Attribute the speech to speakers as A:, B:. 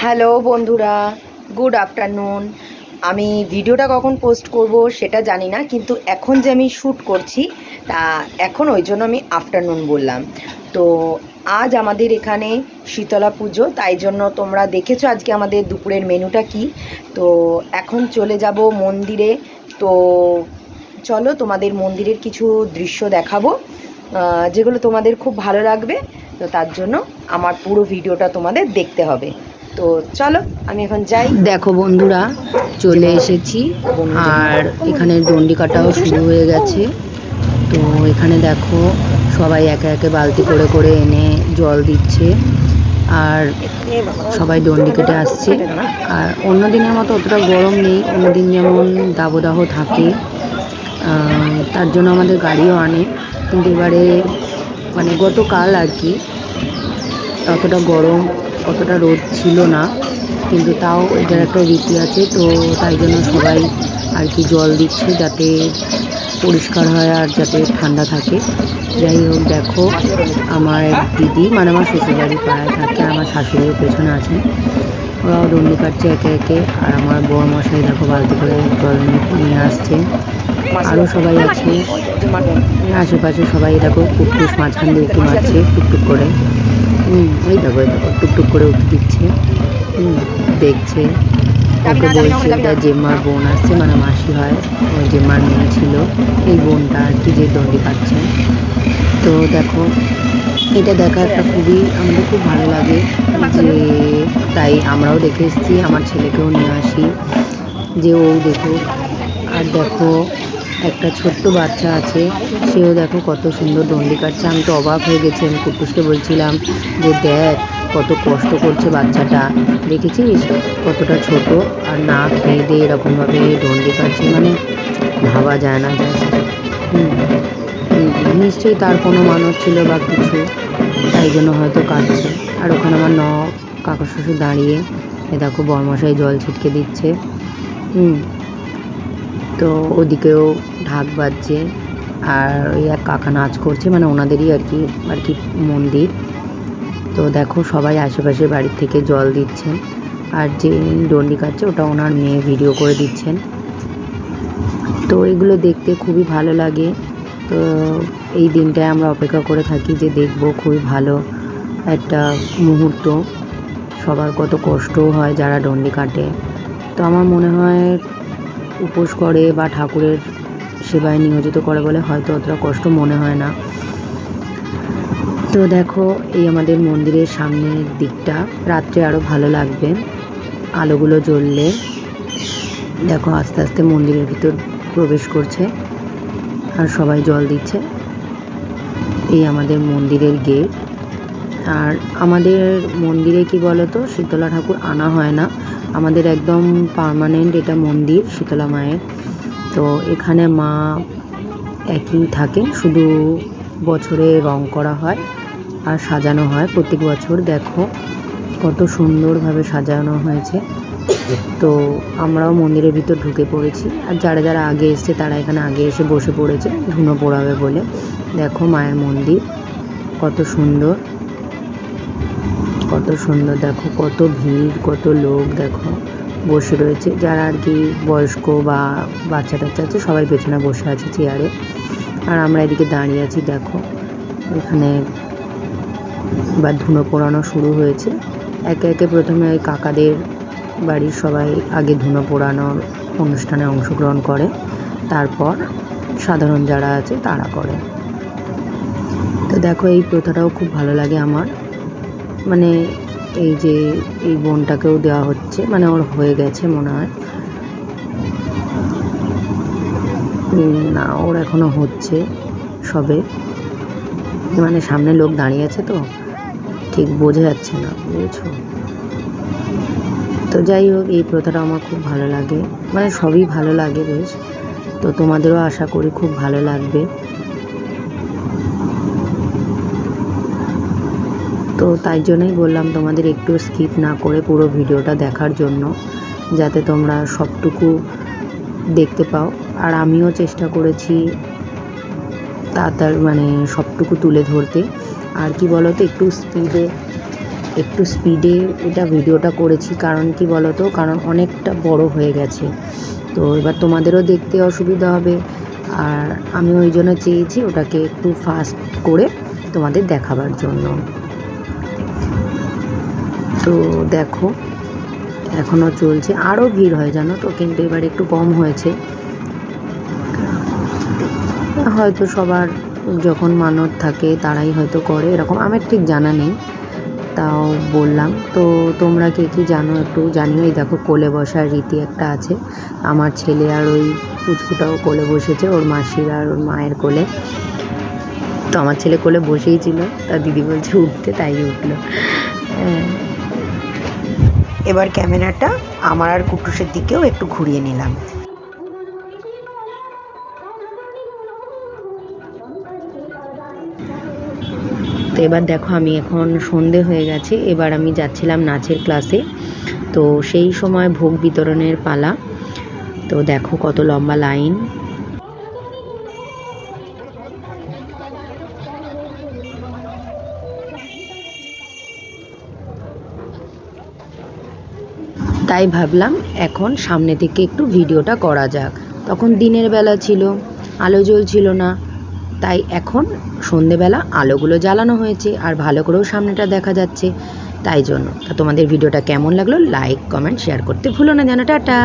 A: Hello বন্ধুরা, good afternoon. আমি ভিডিওটা কখন পোস্ট করব সেটা জানি না, কিন্তু এখন যে আমি শ্যুট করছি তা এখন ওই জন্য আমি আফটারনুন বললাম। তো আজ আমাদের এখানে শীতলা পুজো, তাই জন্য তোমরা দেখেছো আজকে আমাদের দুপুরের মেনুটা কি। তো এখন চলে যাব মন্দিরে। তো চলো তোমাদের মন্দিরের কিছু দৃশ্য দেখাবো, যেগুলো তোমাদের খুব ভালো লাগবে। তো তার জন্য আমার পুরো ভিডিওটা তোমাদের দেখতে হবে। তো চলো আমি এখন যাই। দেখো বন্ধুরা, চলে এসেছি আর এখানে ডন্ডি কাটাও শুরু হয়ে গেছে। তো এখানে দেখো সবাই একে একে বালতি করে করে এনে জল দিচ্ছে আর সবাই ডন্ডি কেটে আসছে। আর অন্য দিনের মতো অতটা গরম নেই, অন্যদিন যেমন দাবদাহ থাকে, তার জন্য আমাদের গাড়িও আনে। কিন্তু এবারে মানে গতকাল আর কি অতটা গরম অতটা রোদ ছিল না, কিন্তু তাও এটার একটা রীতি আছে। তো তাই জন্য সবাই আর কি জল দিচ্ছে যাতে পরিষ্কার হয় আর যাতে ঠান্ডা থাকে। যাই হোক, দেখো আমার এক দিদি, মানে আমার শ্বশুরবাড়ির পাড়ায় থাকে, আমার শাশুড়ির পেছনে আছেন, ওরাও দণ্ডি কাটছে একে একে। আর আমার বর মশাই দেখো বালতি করে জল নিয়ে আসছে। আরও সবাই আছে আশেপাশে, সবাই দেখো কুটকুস মাঝখান দিয়ে উঁকি মারছে টুকটুক করে। এই দেখো টুকটুক করে উঁকি দিচ্ছে, দেখছে। ওকে বলছে এটা জেম্মার বোন আসছে, মানে মাসি হয়, ওই জেম্মার মেয়ে ছিল এই বোনটা আর কি, যে দণ্ডি কাটছে। তো দেখো এটা দেখা একটা খুবই আমাদের খুব ভালো লাগে, যে তাই আমরাও দেখে এসেছি, আমার ছেলেকেও নিয়ে আসি যে ও দেখো। আর দেখো একটা ছোট্ট বাচ্চা আছে, সেও দেখো কত সুন্দর ডন্ডি কাটছে। আমি তো অবাক হয়ে গেছি, আমি কুটুসকে বলছিলাম যে দেখ কত কষ্ট করছে বাচ্চাটা, দেখেছিস কতটা ছোট আর না খেয়ে দিয়ে এরকমভাবে ডন্ডি কাটছে, মানে ভাবা যায় না। নিশ্চয়ই তার কোনো মানত ছিল বা কিছু, তাই জন্য হয়তো কাটছে। আর ওখানে আমার কাকা শ্বশুর দাঁড়িয়ে এ দেখো বরমশাই জল ছিটকে দিচ্ছে। তো ওদিকেও ঢাক বাজছে আর ওই এক কাকা নাচ করছে, মানে ওনাদেরই আর কি মন্দির। তো দেখো সবাই আশেপাশে বাড়ির থেকে জল দিচ্ছেন, আর যে ডন্ডি কাটছে ওটা ওনার মেয়ে ভিডিও করে দিচ্ছেন। তো এগুলো দেখতে খুবই ভালো লাগে। তো এই দিনটায় আমরা অপেক্ষা করে থাকি যে দেখব, খুবই ভালো একটা মুহূর্ত। সবার কত কষ্টও হয় যারা ডন্ডি কাটে। তো আমার মনে হয় উপোস করে বা ঠাকুরের সেবায় নিয়োজিত করে বলে হয়তো অতটা কষ্ট মনে হয় না। তো দেখো এই আমাদের মন্দিরের সামনের দিকটা রাত্রে আরও ভালো লাগবে আলোগুলো জ্বললে। দেখো আস্তে আস্তে মন্দিরের ভিতর প্রবেশ করছে আর সবাই জল দিচ্ছে। এই আমাদের মন্দিরের গেট। আর আমাদের মন্দিরে কি বলো তো, শীতলা ঠাকুর আনা হয় না, আমাদের একদম পার্মানেন্ট এটা মন্দির শীতলা মায়ের। তো এখানে মা একই থাকেন, শুধু বছরে রং করা হয় আর সাজানো হয় প্রত্যেক বছর। দেখো কত সুন্দরভাবে সাজানো হয়েছে। তো আমরাও মন্দিরের ভিতর ঢুকে পড়েছি, আর যারা যারা আগে এসছে তারা এখানে আগে এসে বসে পড়েছে ধুনো পোড়াবে বলে। দেখো মায়ের মন্দির কত সুন্দর, কত সুন্দর। দেখো কত ভিড়, কত লোক দেখো বসে রয়েছে, যারা আর কি বয়স্ক বা বাচ্চা টাচ্চা আছে সবাই পেছনে বসে আছে চেয়ারে, আর আমরা এদিকে দাঁড়িয়ে আছি। দেখো এখানে এবার ধুনো পোড়ানো শুরু হয়েছে। একে একে প্রথমে ওই কাকাদের বাড়ির সবাই আগে ধুনো পোড়ানোর অনুষ্ঠানে অংশগ্রহণ করে, তারপর সাধারণ যারা আছে তারা করে। তো দেখো এই প্রথাটাও খুব ভালো লাগে আমার, মানে এই যে এই বোনটাকেও দেওয়া হচ্ছে, মানে ওর হয়ে গেছে মনে হয়, না ওর এখনও হচ্ছে সবে, মানে সামনে লোক দাঁড়িয়ে আছে তো ঠিক বোঝা যাচ্ছে না, বুঝেছো। তো যাই হোক এই প্রথাটা আমার খুব ভালো লাগে, মানে সবই ভালো লাগে বেশ। তো তোমাদেরও আশা করি খুব ভালো লাগবে। তো তাই জন্যই বললাম তোমাদের একটু স্কিপ না করে পুরো ভিডিওটা দেখার জন্য, যাতে তোমরা সবটুকু দেখতে পাও। আর আমিও চেষ্টা করেছি তাড়াতাড়ি মানে সবটুকু তুলে ধরতে। আর কি বলো তো, একটু একটু স্পিডে এটা ভিডিওটা করেছি, কারণ কি বলো তো, কারণ অনেকটা বড় হয়ে গেছে, তো এবার তোমাদেরও দেখতে অসুবিধা হবে, আর আমি ওই জন্য চেয়েছি ওটাকে একটু ফাস্ট করে তোমাদের দেখাবার জন্য। তো দেখো এখনও চলছে, আরও ভিড় হয় জানো তো, কিন্তু এবার একটু কম হয়েছে, হয়তো সবার যখন মানত থাকে তারাই হয়তো করে এরকম, আমার ঠিক জানা নেই, তাও বললাম। তো তোমরা কে কী জানো একটু জানিও। এই দেখো কোলে বসার রীতি একটা আছে, আমার ছেলে আর ওই পুচকুটাও কোলে বসেছে, ওর মাসির আর ওর মায়ের কোলে। তো আমার ছেলে কোলে বসেই ছিল, তার দিদি বলছে উঠতে, তাই উঠলো। এবার ক্যামেরাটা আমার আর কুটুসের দিকেও একটু ঘুরিয়ে নিলাম। তো এবার দেখো আমি এখন সন্ধে হয়ে গেছে, এবার আমি যাচ্ছিলাম নাচের ক্লাসে, তো সেই সময় ভোগ বিতরণের পালা। তো দেখো কত লম্বা লাইন। তাই ভাবলাম এখন সামনে থেকে একটু ভিডিওটা করা যাক। তখন দিনের বেলা ছিল, আলো জ্বলছিল না, তাই এখন সন্ধেবেলা আলোগুলো জ্বালানো হয়েছে আর ভালো করেও সামনেটা দেখা যাচ্ছে, তাই জন্য। তা তোমাদের ভিডিওটা কেমন লাগলো লাইক কমেন্ট শেয়ার করতে ভুলো না যেন। টাটা।